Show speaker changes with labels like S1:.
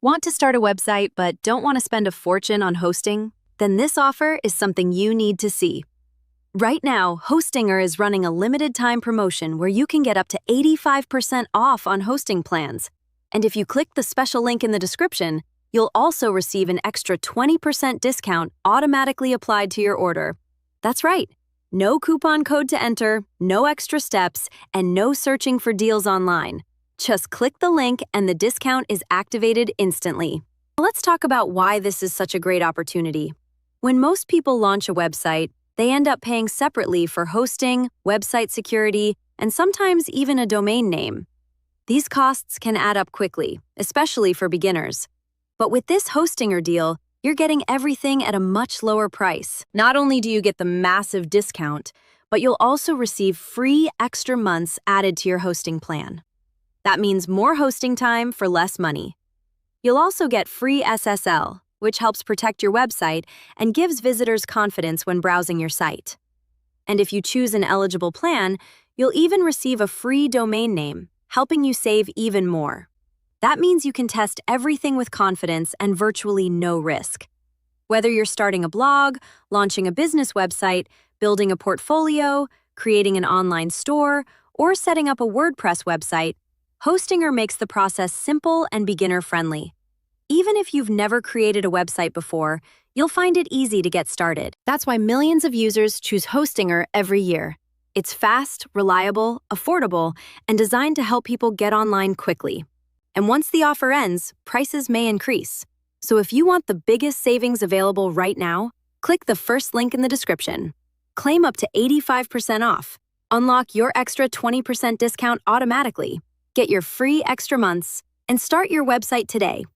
S1: Want to start a website but don't want to spend a fortune on hosting? Then this offer is something you need to see. Right now, Hostinger is running a limited-time promotion where you can get up to 85% off on hosting plans. And if you click the special link in the description, you'll also receive an extra 20% discount automatically applied to your order. That's right. No coupon code to enter, no extra steps, and no searching for deals online. Just click the link and the discount is activated instantly. Let's talk about why this is such a great opportunity. When most people launch a website, they end up paying separately for hosting, website security, and sometimes even a domain name. These costs can add up quickly, especially for beginners. But with this Hostinger deal, you're getting everything at a much lower price. Not only do you get the massive discount, but you'll also receive free extra months added to your hosting plan. That means more hosting time for less money. You'll also get free SSL, which helps protect your website and gives visitors confidence when browsing your site. And if you choose an eligible plan, you'll even receive a free domain name, helping you save even more. That means you can test everything with confidence and virtually no risk. Whether you're starting a blog, launching a business website, building a portfolio, creating an online store, or setting up a WordPress website, Hostinger makes the process simple and beginner-friendly. Even if you've never created a website before, you'll find it easy to get started. That's why millions of users choose Hostinger every year. It's fast, reliable, affordable, and designed to help people get online quickly. And once the offer ends, prices may increase. So if you want the biggest savings available right now, click the first link in the description. Claim up to 85% off. Unlock your extra 20% discount automatically. Get your free extra months and start your website today